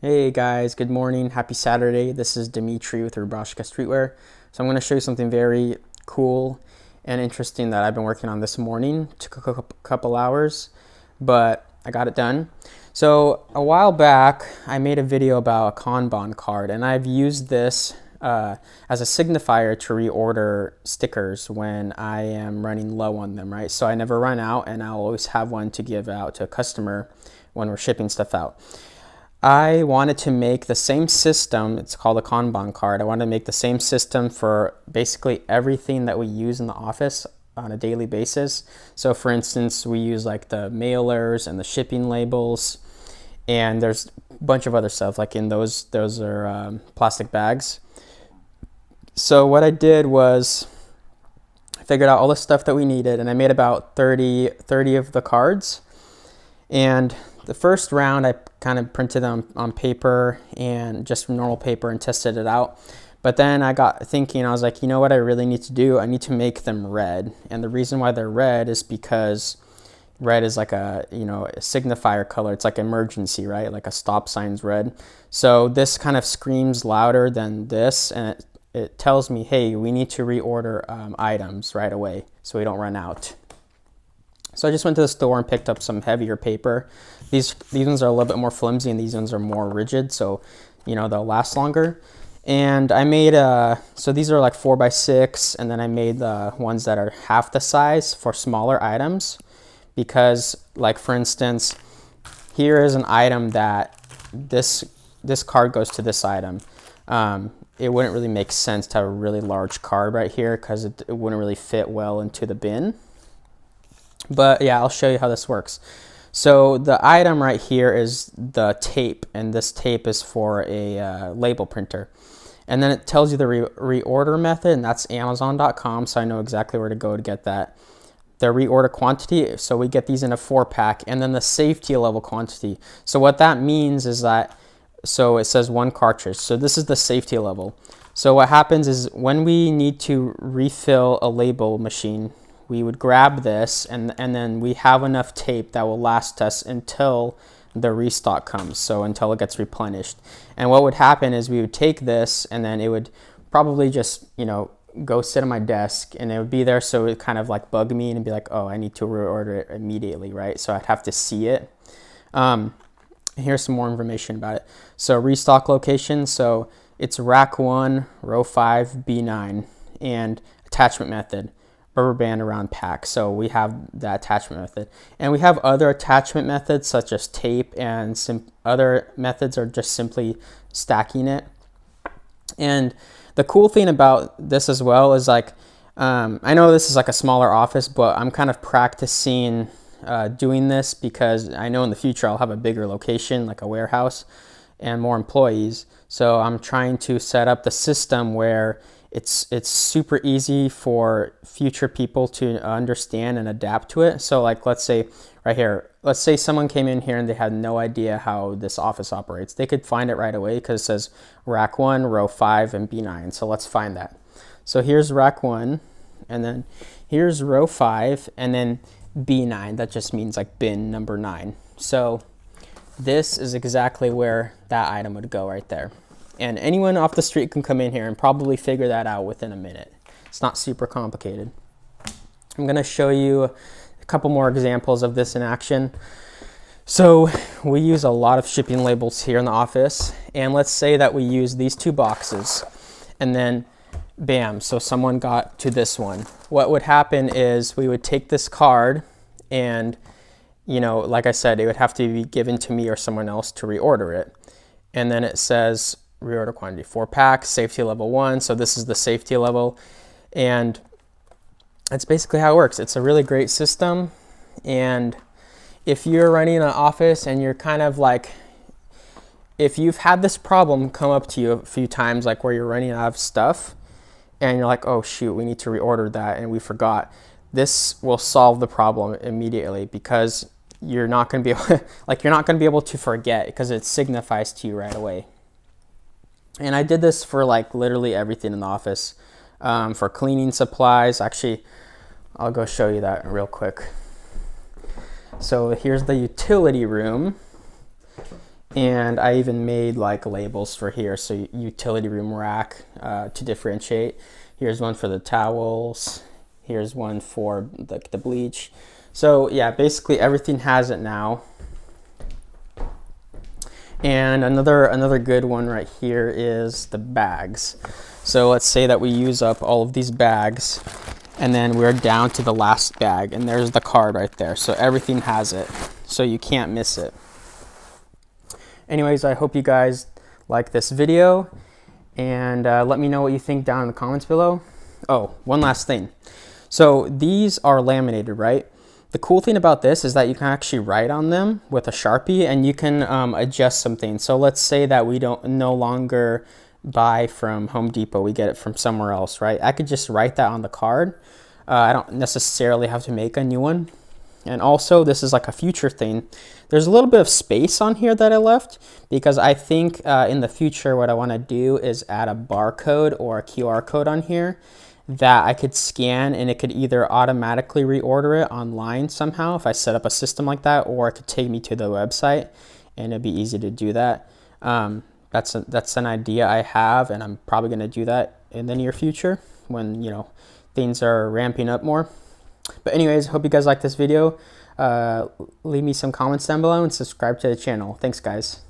Hey guys, good morning. Happy Saturday. This is Dimitri with Rubashka Streetwear. So I'm going to show you something very cool and interesting that I've been working on this morning. Took a couple hours, but I got it done. So a while back, I made a video about a Kanban card, and I've used this as a signifier to reorder stickers when I am running low on them, right? So I never run out, and I'll always have one to give out to a customer when we're shipping stuff out. I wanted to make the same system, it's called a Kanban card. I wanted to make the same system for basically everything that we use in the office on a daily basis. So for instance, we use like the mailers and the shipping labels, and there's a bunch of other stuff like in those are plastic bags. So what I did was I figured out all the stuff that we needed, and I made about 30 of the cards. And the first round I kind of printed them on paper and just normal paper and tested it out. But then I got thinking, I was like, you know what I really need to do? I need to make them red. And the reason why they're red is because red is like a signifier color. It's like emergency, right? Like a stop sign's red. So this kind of screams louder than this, and it tells me, hey, we need to reorder items right away so we don't run out. So I just went to the store and picked up some heavier paper. These ones are a little bit more flimsy and these ones are more rigid, so they'll last longer. And I made so these are like 4x6, and then I made the ones that are half the size for smaller items, because like for instance, here is an item that this card goes to this item. It wouldn't really make sense to have a really large card right here because it wouldn't really fit well into the bin. But yeah, I'll show you how this works. So the item right here is the tape, and this tape is for a label printer. And then it tells you the reorder method, and that's Amazon.com, so I know exactly where to go to get that. The reorder quantity, so we get these in a 4-pack, and then the safety level quantity. So what that means is that, so it says 1 cartridge, so this is the safety level. So what happens is when we need to refill a label machine, we would grab this, and then we have enough tape that will last us until the restock comes, so until it gets replenished. And what would happen is we would take this, and then it would probably just go sit on my desk, and it would be there, so it would kind of like bug me and be like, oh, I need to reorder it immediately, right? So I'd have to see it. Here's some more information about it. So restock location, so it's rack 1, row 5, B9, and attachment method, rubber band around pack. So we have the attachment method, and we have other attachment methods such as tape, and other methods are just simply stacking it. And the cool thing about this as well is like, I know this is like a smaller office, but I'm kind of practicing doing this because I know in the future I'll have a bigger location, like a warehouse, and more employees. So I'm trying to set up the system where it's super easy for future people to understand and adapt to it. So like, let's say right here, let's say someone came in here and they had no idea how this office operates. They could find it right away because it says rack 1, row 5, and B9. So let's find that. So here's rack 1, and then here's row 5, and then B9. That just means like bin number 9. So this is exactly where that item would go right there. And anyone off the street can come in here and probably figure that out within a minute. It's not super complicated. I'm going to show you a couple more examples of this in action. So we use a lot of shipping labels here in the office. And let's say that we use these 2 boxes. And then, bam, so someone got to this one. What would happen is we would take this card and, like I said, it would have to be given to me or someone else to reorder it. And then it says reorder quantity 4-pack, safety level 1. So this is the safety level, and that's basically how it works. It's a really great system. And if you're running an office and you're kind of like, if you've had this problem come up to you a few times, like where you're running out of stuff and you're like, oh shoot, we need to reorder that and we forgot, this will solve the problem immediately, because you're not going to be able you're not going to be able to forget, because it signifies to you right away. And I did this for like literally everything in the office, for cleaning supplies. Actually, I'll go show you that real quick. So here's the utility room, And I even made like labels for here, so utility room rack to differentiate. Here's one for the towels. Here's one for the bleach. So yeah, basically everything has it now. And another good one right here is the bags. So let's say that we use up all of these bags, and then we're down to the last bag, and there's the card right there. So everything has it, so you can't miss it. Anyways, I hope you guys like this video, and let me know what you think down in the comments below. Oh, one last thing. So these are laminated, right? The cool thing about this is that you can actually write on them with a Sharpie, and you can adjust some things. So let's say that we don't no longer buy from Home Depot, we get it from somewhere else, right? I could just write that on the card. I don't necessarily have to make a new one. And also, this is like a future thing. There's a little bit of space on here that I left because I think in the future what I want to do is add a barcode or a QR code on here that I could scan, and it could either automatically reorder it online somehow if I set up a system like that, or it could take me to the website and it'd be easy to do that. That's an idea I have, and I'm probably going to do that in the near future when, you know, things are ramping up more. But anyways, hope you guys like this video. Leave me some comments down below and subscribe to the channel. Thanks, guys.